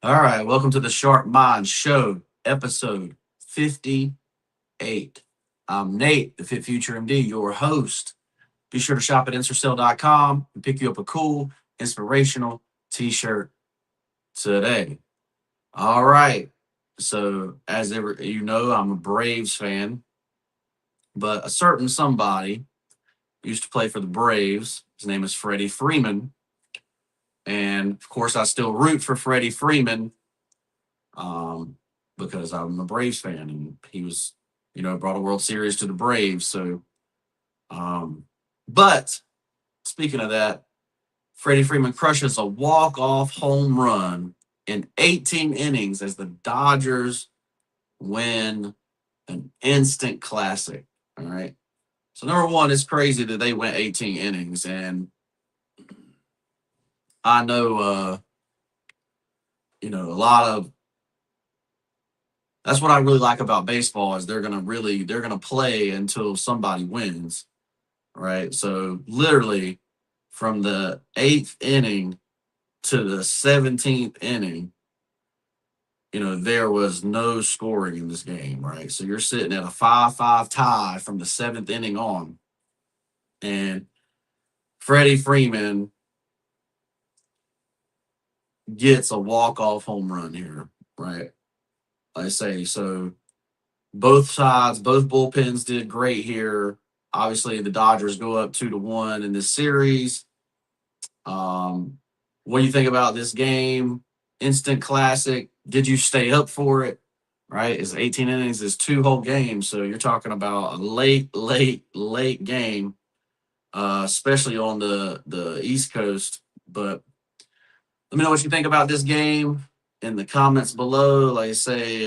All right, welcome to the Sharp Mind Show, episode 58. I'm Nate, the Fit Future MD, your host. Be sure to shop at InserCell.com and pick you up a cool, inspirational t shirt today. All right, so as ever, I'm a Braves fan, but a certain somebody used to play for the Braves. His name is Freddie Freeman. And of course, I still root for Freddie Freeman um, because I'm a Braves fan, and he was, brought a World Series to the Braves. So, um, but speaking of that, Freddie Freeman crushes a walk-off home run in 18 innings as the Dodgers win an instant classic. All right. So number one, it's crazy that they went 18 innings, and I know, a lot of that's what I really like about baseball is they're gonna play until somebody wins, right? So literally from the eighth inning to the 17th inning, there was no scoring in this game, right? So you're sitting at a 5-5 tie from the seventh inning on, and Freddie Freeman gets a walk-off home run here, right? I say so. Both sides, both bullpens did great here. Obviously, the Dodgers go up 2-1 in this series. Um, what do you think about this game? Instant classic. Did you stay up for it? Right? It's 18 innings, it's two whole games. So you're talking about a late game, especially on the East Coast. But let me know what you think about this game in the comments below. Like I say,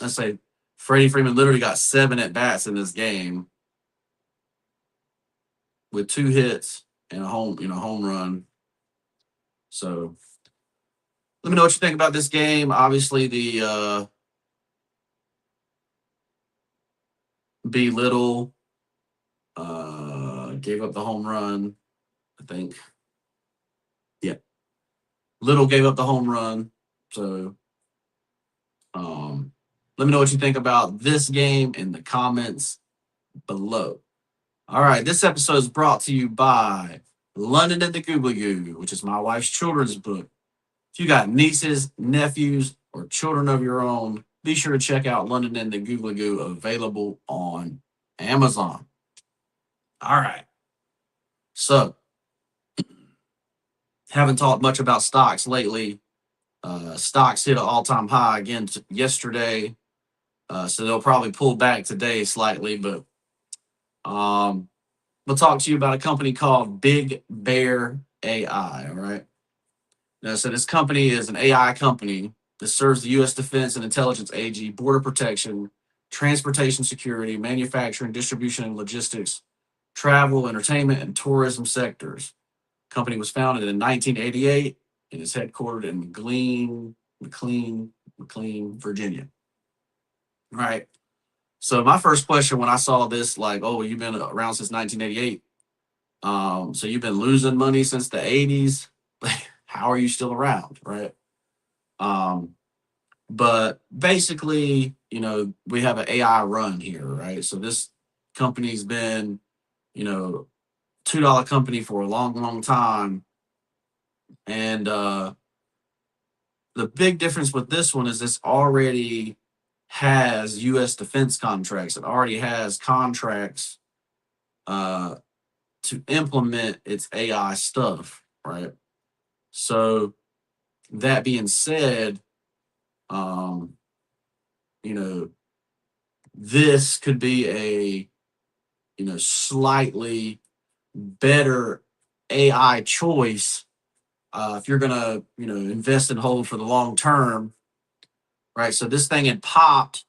let's say Freddie Freeman literally got 7 at bats in this game with 2 hits and a home run. So let me know what you think about this game. Obviously, the B Little gave up the home run. I think, yeah, Little gave up the home run. So um, let me know what you think about this game in the comments below. All right, this episode is brought to you by London and the Googly Goo, which is my wife's children's book. If you got nieces, nephews, or children of your own, be sure to check out London and the Googly Goo, available on Amazon. All right. So, haven't talked much about stocks lately. Stocks hit an all-time high again yesterday. So they'll probably pull back today slightly, but we'll talk to you about a company called Big Bear AI. All right. Now, so this company is an AI company that serves the U.S. Defense and Intelligence Agency, border protection, transportation security, manufacturing, distribution and logistics, travel, entertainment, and tourism sectors. The company was founded in 1988 and is headquartered in Mclean, Virginia. All right. So my first question when I saw this, like, oh, you've been around since 1988. So you've been losing money since the 80s. How are you still around, right? Um, but basically, we have an AI run here, right? So this company's been, you know, $2 company for a long time. And the big difference with this one is this already has U.S. defense contracts. It already has contracts uh, to implement its AI stuff, right? So that being said, um, you know, this could be a slightly better AI choice if you're gonna invest and hold for the long term, right? So this thing had popped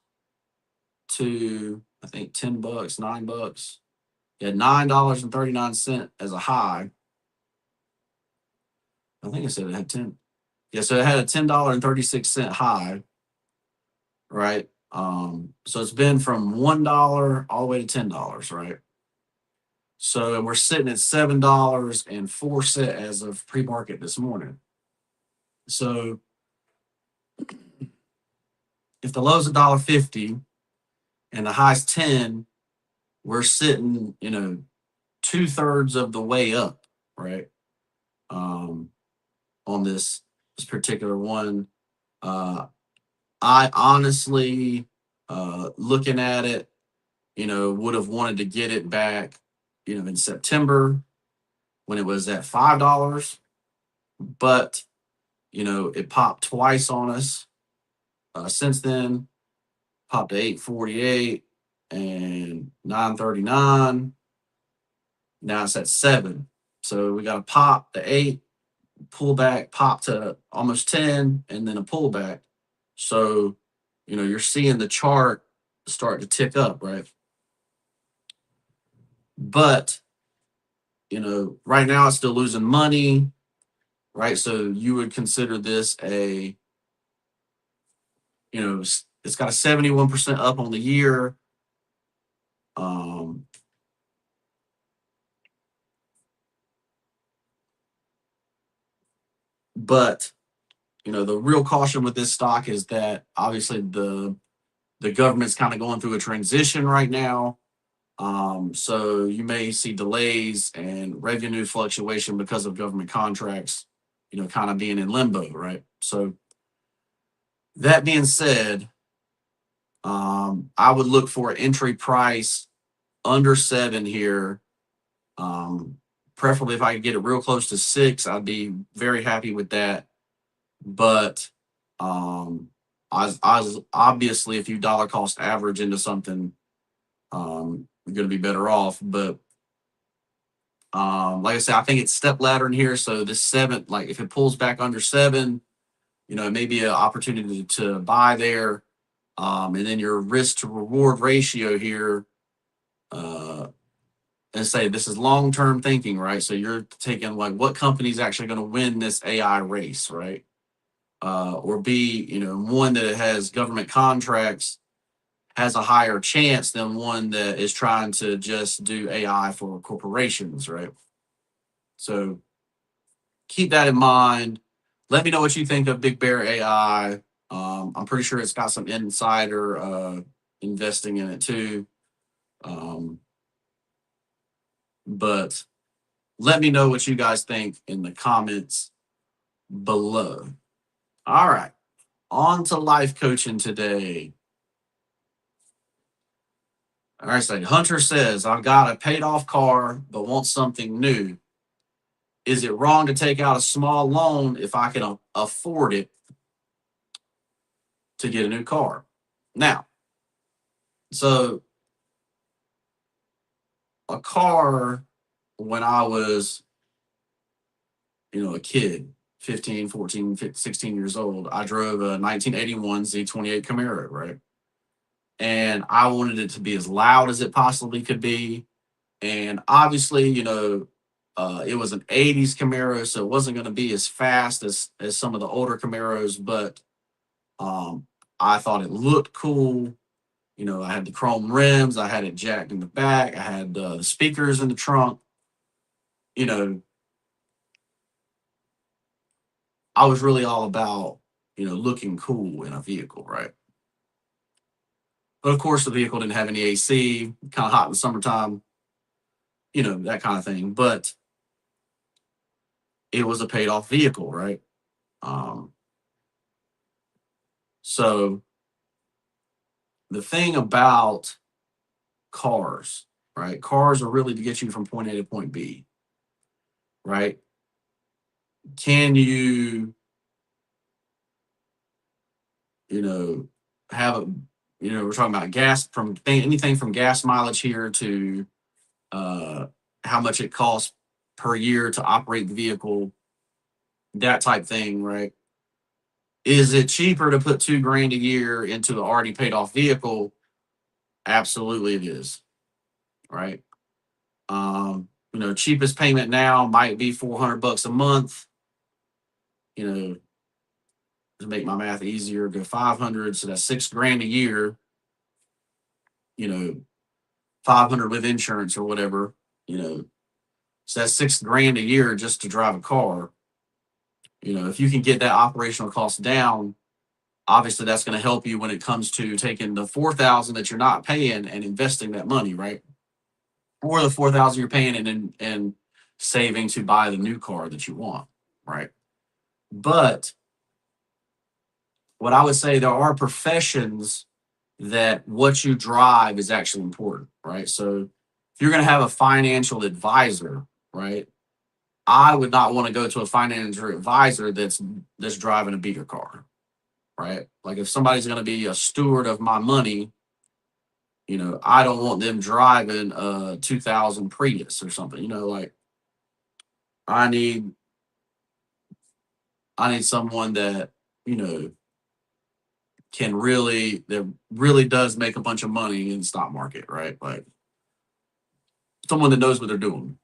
to I think $10, $9. You had $9.39 as a high. I think I said it had 10. Yeah, so it had a $10.36 high, right? So it's been from $1 all the way to $10, right? So and we're sitting at $7.04 as of pre-market this morning. So if the low's $1.50 and the high's 10, we're sitting, 2/3 of the way up, right? On this particular one. I honestly, looking at it, would have wanted to get it back, in September when it was at $5, but it popped twice on us. Since then, popped to 848 and 939. Now it's at 7. So we got a pop to 8, pull back, pop to almost 10, and then a pullback. So, you're seeing the chart start to tick up, right? But, right now it's still losing money, right? So you would consider this it's got a 71% up on the year. But the real caution with this stock is that obviously the government's kind of going through a transition right now. So you may see delays and revenue fluctuation because of government contracts, kind of being in limbo, right? So that being said, I would look for an entry price under 7 here. Preferably if I could get it real close to 6, I'd be very happy with that. But I obviously, if you dollar cost average into something, you're going to be better off. But like I said, I think it's step ladder in here. So this 7, like if it pulls back under 7, it may be an opportunity to buy there. And then your risk to reward ratio here, and say this is long term thinking, right? So you're taking like what company's actually going to win this AI race, right? Or B, one that has government contracts has a higher chance than one that is trying to just do AI for corporations, right? So keep that in mind. Let me know what you think of Big Bear AI. I'm pretty sure it's got some insider investing in it too. But let me know what you guys think in the comments below. All right, on to life coaching today. All right, so Hunter says, I've got a paid off car, but want something new. Is it wrong to take out a small loan if I can afford it to get a new car? Now, so a car when I was, a kid, 15, 14, 15, 16 years old, I drove a 1981 Z28 Camaro, right? And I wanted it to be as loud as it possibly could be. And obviously, it was an 80s Camaro, so it wasn't going to be as fast as some of the older Camaros, but I thought it looked cool. I had the chrome rims, I had it jacked in the back, I had the speakers in the trunk. I was really all about, looking cool in a vehicle, right? But of course, the vehicle didn't have any AC, kind of hot in the summertime, that kind of thing. But it was a paid off vehicle, right? Um, so the thing about cars, right? Cars are really to get you from point A to point B, right? Can you, you know, have a, we're talking about gas from anything from gas mileage here to how much it costs per year to operate the vehicle, that type thing, right? Is it cheaper to put $2,000 a year into an already paid off vehicle? Absolutely, it is, right? Cheapest payment now might be $400 a month. To make my math easier, go 500, so that's $6,000 a year. 500 with insurance or whatever. you know, so that's $6 grand a year just to drive a car. If you can get that operational cost down, obviously that's going to help you when it comes to taking the 4,000 that you're not paying and investing that money, right? Or the 4,000 you're paying and saving to buy the new car that you want, right? But what I would say, there are professions that what you drive is actually important, right? So if you're going to have a financial advisor, right, I would not want to go to a financial advisor that's driving a beater car, right? Like if somebody's going to be a steward of my money, I don't want them driving a 2000 Prius or something. Like I need I need someone that you know that really does make a bunch of money in the stock market, right? Like someone that knows what they're doing.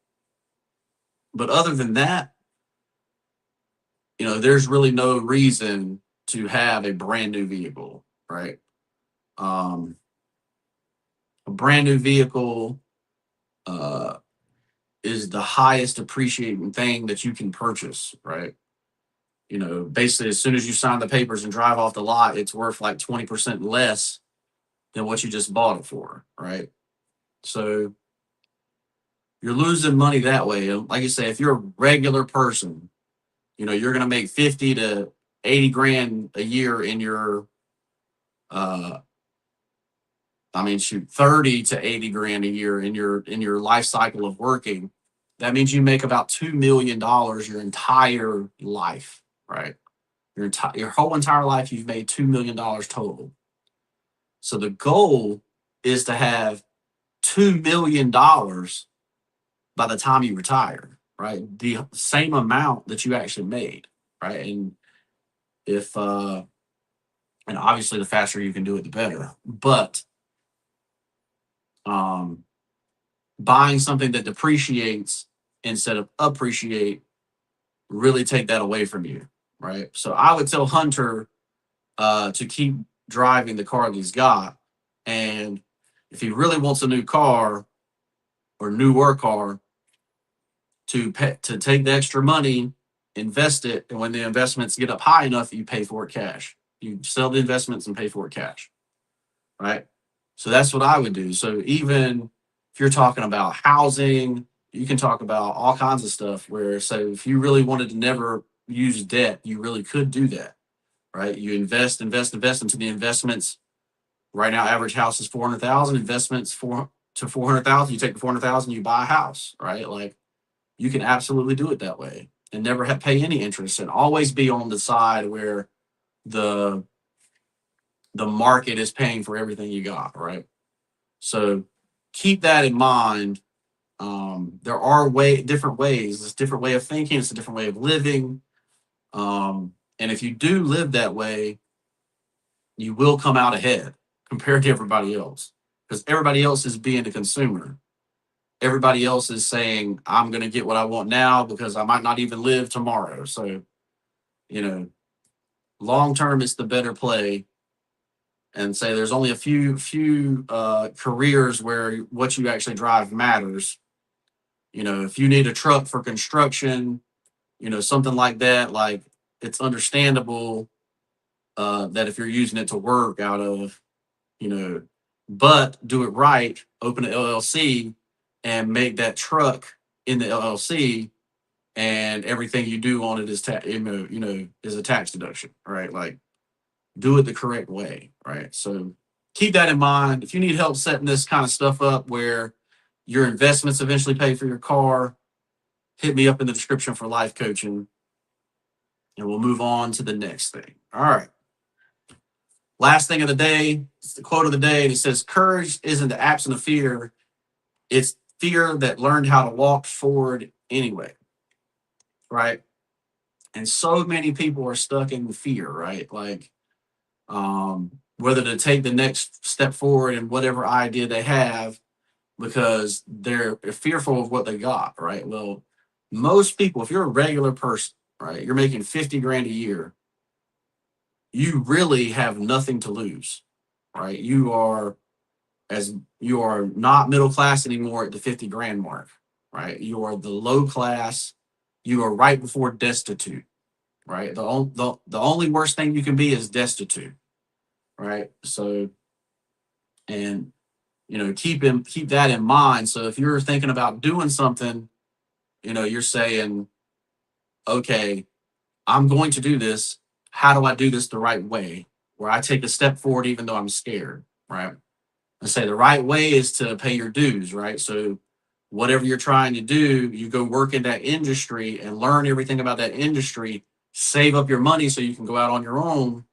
But other than that, there's really no reason to have a brand new vehicle, right? Um, a brand new vehicle uh, is the highest appreciating thing that you can purchase, right? Basically, as soon as you sign the papers and drive off the lot, it's worth like 20% less than what you just bought it for, right? So you're losing money that way. And like you say, if you're a regular person, you're going to make 50 to 80 grand a year in your, uh, I mean, shoot, 30 to 80 grand a year in your life cycle of working. That means you make about $2 million your entire life, right? Your whole entire life, you've made $2 million total. So the goal is to have $2 million by the time you retire, right? The same amount that you actually made, right? If and obviously the faster you can do it, the better. But um, buying something that depreciates instead of appreciate really take that away from you, right? So I would tell Hunter to keep driving the car that he's got, and if he really wants a new car or newer car, to take the extra money, invest it, and when the investments get up high enough, you pay for it cash. You sell the investments and pay for it cash, right? So that's what I would do. So even if you're talking about housing, you can talk about all kinds of stuff. Where so if you really wanted to never use debt, you really could do that, right? You invest into the investments. Right now, average house is 400,000. Investments to 400,000. You take the 400,000, you buy a house, right? Like you can absolutely do it that way and never pay any interest, and always be on the side where the the market is paying for everything you got, right? So keep that in mind. There are different ways. It's a different way of thinking. It's a different way of living. And if you do live that way, you will come out ahead compared to everybody else, because everybody else is being a consumer. Everybody else is saying, I'm going to get what I want now because I might not even live tomorrow. So, you know, long term, it's the better play. And say there's only a few careers where what you actually drive matters. If you need a truck for construction, something like that, like it's understandable that if you're using it to work out of, you know, but do it right, open an LLC and make that truck in the LLC, and everything you do on it is is a tax deduction, right? Like do it the correct way, right? So keep that in mind. If you need help setting this kind of stuff up where your investments eventually pay for your car, hit me up in the description for life coaching, and we'll move on to the next thing. All right. Last thing of the day, it's the quote of the day, and it says, courage isn't the absence of fear, it's fear that learned how to walk forward anyway, right? And so many people are stuck in fear, right? Like, whether to take the next step forward in whatever idea they have because they're fearful of what they got, right? Well, most people, if you're a regular person, right, you're making 50 grand a year, you really have nothing to lose, right? You are not middle class anymore at the 50 grand mark. right? You are the low class. You are right before destitute, right? The only worst thing you can be is destitute, right? So, and keep that in mind. So if you're thinking about doing something, you're saying, okay, I'm going to do this. How do I do this the right way? Where I take a step forward even though I'm scared, right? And say the right way is to pay your dues, right? So whatever you're trying to do, you go work in that industry and learn everything about that industry, save up your money so you can go out on your own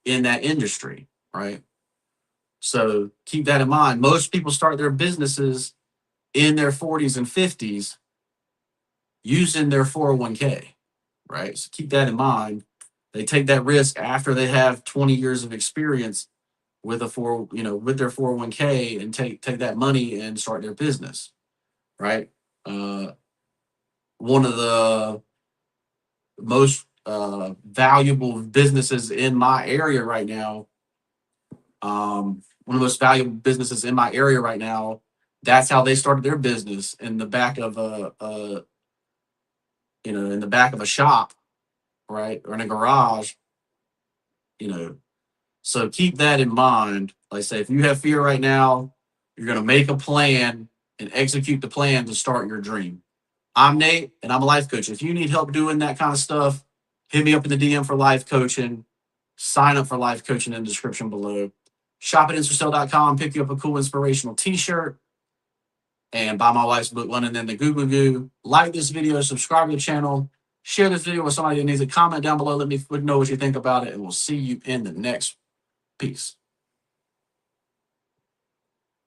in that industry, right? So keep that in mind. Most people start their businesses in their 40s and 50s using their 401k, right? So keep that in mind. They take that risk after they have 20 years of experience with with their 401k, and take that money and start their business, right? One of the most valuable businesses in my area right now, one of the most valuable businesses in my area right now, that's how they started their business, in the back of in the back of a shop, right? Or in a garage, you know. So keep that in mind. Like I say, if you have fear right now, you're going to make a plan and execute the plan to start your dream. I'm Nate, and I'm a life coach. If you need help doing that kind of stuff, hit me up in the DM for life coaching. Sign up for life coaching in the description below. Shop at instacell.com, pick you up a cool inspirational t-shirt, and buy my wife's book, London and the Goo Goo. Like this video, subscribe to the channel, share this video with somebody that needs a comment down below. Let me know what you think about it, and we'll see you in the next piece.